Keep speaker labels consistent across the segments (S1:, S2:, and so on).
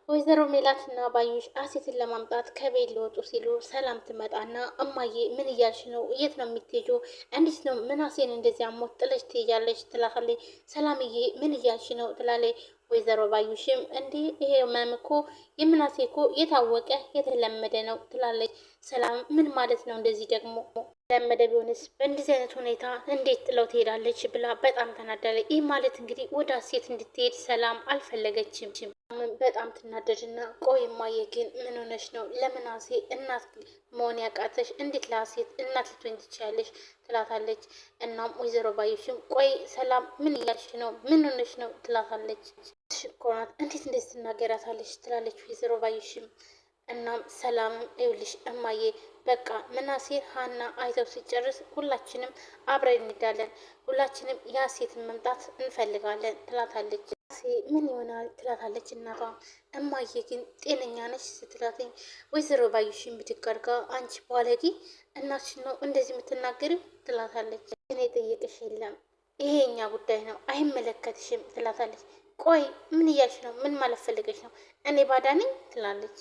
S1: ወይዘሮ ሜላትና ባዩሽ አሴትን ለማምጣት ከቤት ሊወጡ ሲሉ ሰላም ትመጣና እማዬ ምን እያልሽ ነው? የት ነው የምትሄጂው? እንዴት ነው ምናሴን እንደዚያ ሞት ጥለሽ ትሄጃለሽ? ትላታለች። ሰላምዬ ምን እያልሽ ነው? ትላለች። ወይዘሮ ባዩሽም እንዲህ ይሄ ህመም እኮ የምናሴ እኮ የታወቀ የተለመደ ነው ትላለች። ሰላም ምን ማለት ነው? እንደዚህ ደግሞ ለመደ ቢሆንስ በእንደዚህ አይነት ሁኔታ እንዴት ጥለው ትሄዳለች? ብላ በጣም ተናደለች። ይህ ማለት እንግዲህ ወደ አሴት እንድትሄድ ሰላም አልፈለገችም። በጣም ትናደድና ቆይ እማዬ ግን ምን ሆነሽ ነው? ለምናሴ እናት መሆን ያቃተሽ? እንዴት ለአሴት እናት ልትሆኝ ትችያለሽ? ትላታለች። እናም ወይዘሮ ባዩሽም ቆይ ሰላም ምን እያልሽ ነው? ምን ሆነሽ ነው? ትላታለች። ሽኮናት እንዴት እንደዚህ ትናገራታለች? ትላለች ወይዘሮ ባዩሽም። እናም ሰላምም ይኸውልሽ እማዬ በቃ ምናሴን ሀና አይተው ሲጨርስ ሁላችንም አብረን እንሄዳለን። ሁላችንም የአሴትን መምጣት እንፈልጋለን ትላታለች። ምን ይሆናል ትላታለች እናቷ። እማዬ ግን ጤነኛ ነች ስትላትኝ ወይዘሮ ባዩሽን ብድግ አድርጋ አንቺ ባለጌ እናትሽን ነው እንደዚህ የምትናገሪው? ትላታለች። እኔ ጠየቅሽ የለም ይሄ የኛ ጉዳይ ነው አይመለከትሽም ትላታለች። ቆይ ምን እያልሽ ነው? ምን ማለት ፈልገሽ ነው? እኔ ባዳ ነኝ? ትላለች።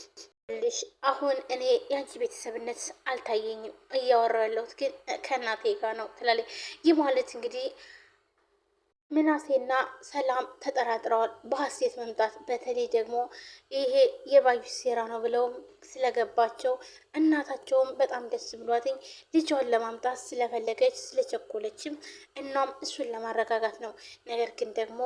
S1: ልሽ አሁን እኔ የአንቺ ቤተሰብነት አልታየኝም። እያወራሁ ያለሁት ግን ከእናቴ ጋር ነው ትላለች። ይህ ማለት እንግዲህ ምናሴና ሰላም ተጠራጥረዋል በሀሴት መምጣት። በተለይ ደግሞ ይሄ የባዩሽ ሴራ ነው ብለውም ስለገባቸው እናታቸውም በጣም ደስ ብሏትኝ ልጇን ለማምጣት ስለፈለገች ስለቸኮለችም እናም እሱን ለማረጋጋት ነው። ነገር ግን ደግሞ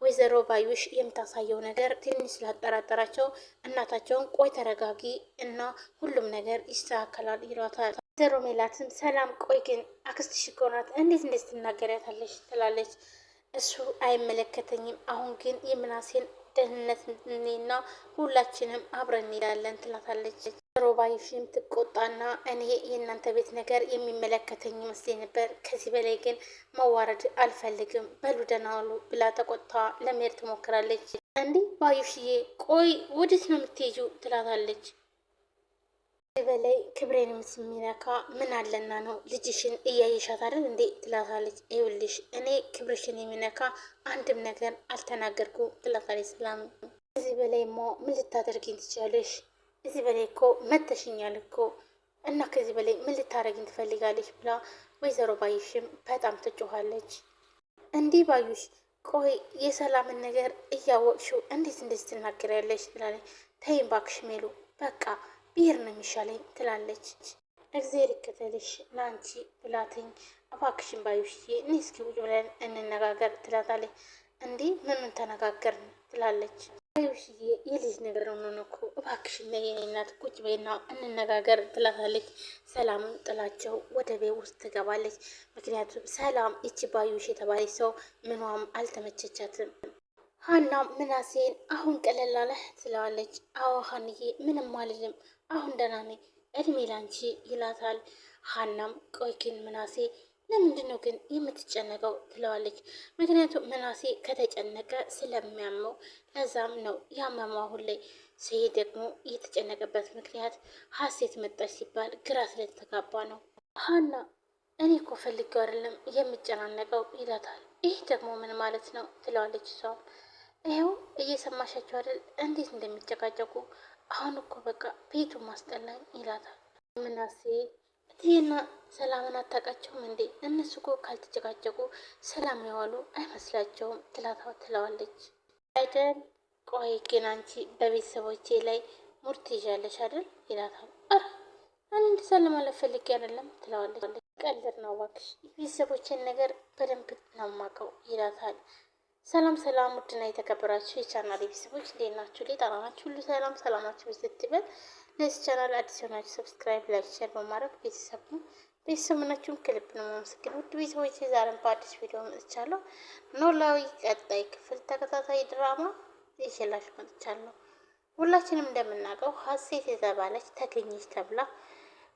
S1: ወይዘሮ ባዩሽ የምታሳየው ነገር ትንሽ ስላጠራጠራቸው እናታቸውን ቆይ ተረጋጊ እና ሁሉም ነገር ይስተካከላል ይሏታል። ወይዘሮ ሜላትም ሰላም ቆይ ግን አክስትሽ እኮ ናት እንዴት እንደዚህ ትናገሪያታለሽ? ትላለች። እሱ አይመለከተኝም። አሁን ግን የምናሴን ደህንነት እኔና ሁላችንም አብረን እንሄዳለን ትላታለች። ሮባይሽም ትቆጣና እኔ የእናንተ ቤት ነገር የሚመለከተኝ ይመስለኝ ነበር። ከዚህ በላይ ግን መዋረድ አልፈልግም። በሉ ደህና ዋሉ ብላ ተቆጥታ ለመሄድ ትሞክራለች። እንዲህ ባዩሽዬ ቆይ ወዴት ነው የምትሄጂው? ትላታለች። በላይ ክብሬን የሚነካ ምን አለና ነው? ልጅሽን እያየሻት አይደል እንዴ? ትላታለች። ይኸውልሽ እኔ ክብርሽን የሚነካ አንድም ነገር አልተናገርኩም ትላታለች። ሰላም ከዚህ በላይ ሞ ምን ልታደርጊኝ ትችላለሽ? እዚህ በላይ እኮ መተሽኛል እኮ እና ከዚህ በላይ ምን ልታደርጊኝ ትፈልጋለች? ብላ ወይዘሮ ባዩሽም በጣም ትጮኋለች። እንዲህ ባዩሽ ቆይ የሰላምን ነገር እያወቅሽው እንዴት እንደዚህ ትናገሪያለሽ? ትላለች። ተይኝ እባክሽ ሜሉ በቃ ብሄር ነው የሚሻለኝ ትላለች። እግዜር ይከተልሽ ለአንቺ ብላትኝ እባክሽን ባዩሽዬ እኔ እስኪ ውጭ ብለን እንነጋገር ትላታለች። እንዲህ ምኑን ተነጋገርን? ትላለች። ባዩሽዬ የልጅ ነገር ነው እኮ እባክሽን የኔ እናት ቁጭ በይና እንነጋገር ትላታለች። ሰላምን ጥላቸው ወደ ቤት ውስጥ ትገባለች። ምክንያቱም ሰላም ይቺ ባዩሽ የተባለች ሰው ምኗም አልተመቸቻትም። ሀናም ምናሴን አሁን ቀለል አለህ ትለዋለች። አዎ ሀንዬ ምንም አልልም አሁን ደህና ነኝ እድሜ ላንቺ ይላታል። ሀናም ቆይ ግን ምናሴ ለምንድን ነው ግን የምትጨነቀው? ትለዋለች። ምክንያቱም ምናሴ ከተጨነቀ ስለሚያመው ለዛም ነው ያመመው አሁን ላይ። ሲሄድ ደግሞ የተጨነቀበት ምክንያት ሀሴት መጣች ሲባል ግራ ስለተጋባ ነው። ሀና እኔ እኮ ፈልጌው አይደለም የምጨናነቀው ይላታል። ይህ ደግሞ ምን ማለት ነው? ትለዋለች እሷም ይኸው እየሰማሻቸው አይደል እንዴት እንደሚጨቃጨቁ። አሁን እኮ በቃ ቤቱ ማስጠላኝ ይላታል። ምናሴ እትዬና ሰላምን አታውቃቸውም እንዴ? እነሱ እኮ ካልተጨቃጨቁ ሰላም የዋሉ አይመስላቸውም ትለዋለች። አይደል ቆይ ግን አንቺ በቤተሰቦቼ ላይ ሙድ ትይዣለሽ አይደል? ይላታል። ኧረ እኔ እንደዛ ለማለት ፈልጌ አይደለም ትለዋለች። ቀልድ ነው እባክሽ ቤተሰቦቼን ነገር በደንብ ነው የማውቀው ይላታል። ሰላም ሰላም፣ ውድና የተከበራችሁ የቻናል ቤተሰቦች እንዴት ናችሁ? ጤና ናችሁ? ሁሉ ሰላም ሰላማችሁ ይስጥበል። ለዚህ ቻናል አዲስ የሆናችሁ ሰብስክራይብ፣ ላይክ፣ ሼር በማድረግ ቤተሰብ ነው ቤተሰብናችሁን ከልብ ነው የማመሰግነው። ውድ ቤተሰቦች ዛሬም በአዲስ ቪዲዮ መጥቻለሁ። ኖላዊ ቀጣይ ክፍል ተከታታይ ድራማ ይዤላችሁ መጥቻለሁ። ሁላችንም እንደምናውቀው ሀሴት የተባለች ተገኘች ተብላ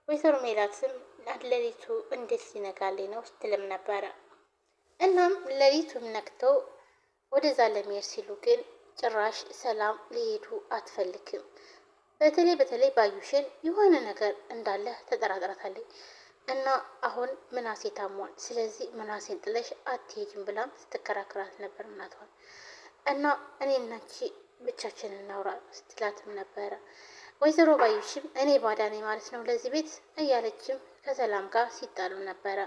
S1: ወይዘሮ ሜላትም ሌሊቱ እንዴት ሊነጋልኝ ነው ስትልም ነበረ። እናም ሌሊቱም ነክተው ወደዛ ለመሄድ ሲሉ ግን ጭራሽ ሰላም ሊሄዱ አትፈልግም። በተለይ ባዩሽን የሆነ ነገር እንዳለ ተጠራጥራታለች። እና አሁን ምናሴ ታሟል፣ ስለዚህ ምናሴን ጥለሽ አትሄጂም ብላም ስትከራከራት ነበር እናቷን። እና እኔ እና አንቺ ብቻችንን እናውራ ስትላትም ነበረ። ወይዘሮ ባዩሽም እኔ ባዳ ነኝ ማለት ነው ለዚህ ቤት እያለችም ከሰላም ጋር ሲጣሉ ነበረ።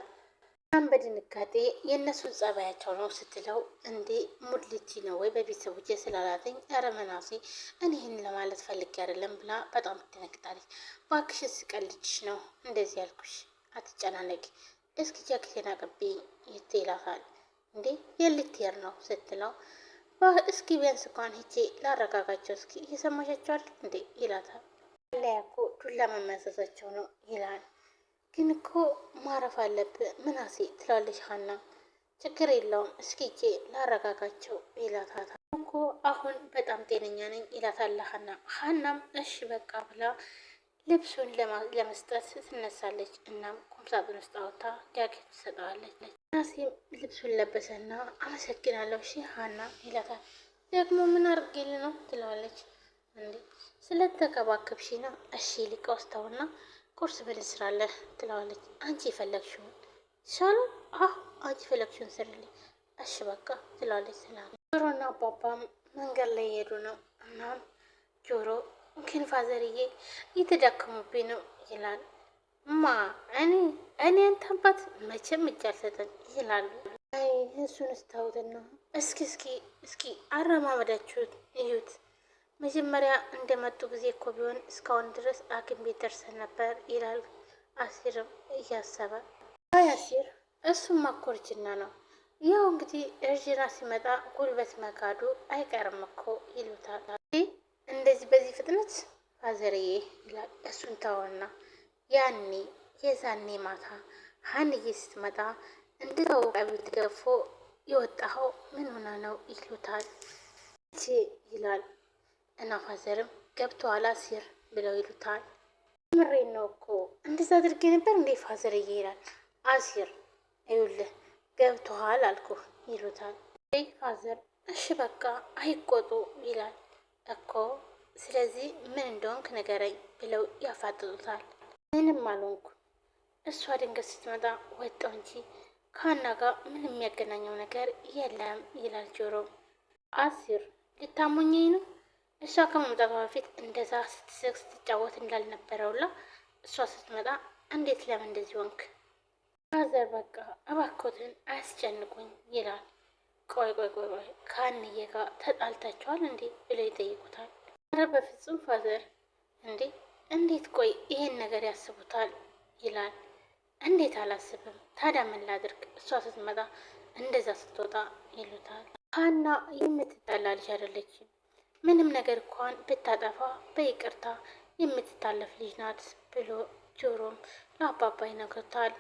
S1: በጣም በድንጋጤ የእነሱን ጸባያቸው ነው ስትለው፣ እንዴ ሙድልቲ ነው ወይ በቤተሰቦቼ ስላላተኝ ኧረ መናሴ እኔ ይህን ለማለት ፈልጌ አይደለም ብላ በጣም ትደነግጣለች። እባክሽ ስቀልድሽ ነው እንደዚህ ያልኩሽ፣ አትጨናነቂ፣ እስኪ ጃኬቴን አቀብኝ ይላታል። እንዴ የልትሄድ ነው ስትለው፣ እስኪ ቢያንስ እንኳን ሂጄ ላረጋጋቸው እስኪ እየሰማሻቸው አይደል እንዴ ይላታል። ላይ እኮ ዱላ መመዘዛቸው ነው ይላል። ግን እኮ ማረፍ አለብህ ምናሴ ትላለች ሀና። ችግር የለውም እስኪ ሂጄ ላረጋጋቸው ይላታል። እኮ አሁን በጣም ጤነኛ ነኝ ይላታል ሀና። ሀናም እሺ በቃ ብላ ልብሱን ለመስጠት ትነሳለች። እናም ቁምሳጥን ውስጥ አውጥታ ጃኬት ትሰጠዋለች። ምናሴም ልብሱን ለበሰና አመሰግናለሁ እሺ ሀና ይላታል። ደግሞ ምን አርጌል ነው ትለዋለች። እንዴ ስለተከባከብሽ ነው እሺ ሊቀውስተውና ቁርስ ምን ልስራለህ ትለዋለች። አንቺ የፈለግሽውን ሻሉ አንቺ የፈለግሽውን ስርልኝ እሺ በቃ ትለዋለች። ሰላም ጆሮና አባባም መንገድ ላይ የሄዱ ነው። እናም ጆሮ ግን ፋዘርዬ እየተዳከሙብኝ ነው ይላል። ማ እኔ አንተ አባት መቼም እጅ አልሰጠን ይላሉ። አይ እሱን ስታውትና እስኪ አረማመዳችሁት እዩት። መጀመሪያ እንደመጡ ጊዜ እኮ ቢሆን እስካሁን ድረስ ሐኪም ቤት ደርሰን ነበር ይላል። አሲርም እያሰበ አይ አሲር እሱም ማኮርጅና ነው ያው እንግዲህ እርጅና ሲመጣ ጉልበት መካዱ አይቀርም እኮ ይሉታል። እንደዚህ በዚህ ፍጥነት ፋዘርዬ ይላል። እሱን ታወና ያኔ የዛኔ ማታ ሀንዬ ስትመጣ እንድታወቀ ቤት ገፎ የወጣኸው ምን ሆነ ነው ይሉታል። ይላል እና ፋዘርም ገብቶሃል አሲር ብለው ይሉታል። ምሬን ነው እኮ እንደዛ አድርጌ ነበር እንዴ ፋዘርዬ ይላል። አሲር ይኸውልህ ገብቶሃል አልኩህ ይሉታል። ፋዘር እሺ በቃ አይቆጡ ይላል እኮ ስለዚህ ምን እንደሆንክ ንገረኝ ብለው ያፋጥጡታል። ምንም አልሆንኩ እሷ ድንገት ስትመጣ ወጣው እንጂ ከሀና ጋር ምን የሚያገናኘው ነገር የለም ይላል ጆሮ። አሲር ልታሞኘኝ ነው? እሷ ከመምጣቷ በፊት እንደዛ ስትስቅ ስትጫወት እንዳልነበረውላ እሷ ስትመጣ እንዴት ለምን እንደዚህ ሆንክ? ፋዘር በቃ እባክዎትን አያስጨንቁኝ ይላል። ቆይ ከሀንዬ ጋር ተጣልታችኋል እንዴ ብለው ይጠይቁታል። ኧረ በፍጹም ፋዘር። እንዴት ቆይ ይሄን ነገር ያስቡታል ይላል። እንዴት አላስብም ታዲያ ምን ላድርግ እሷ ስትመጣ እንደዛ ስትወጣ ይሉታል። ሀና የምትጠላ ልጅ አይደለችም። ምንም ነገር እንኳን ብታጠፋ በይቅርታ የምትታለፍ ልጅ ናት ብሎ ጆሮም ለአባባ ይነግሩታል።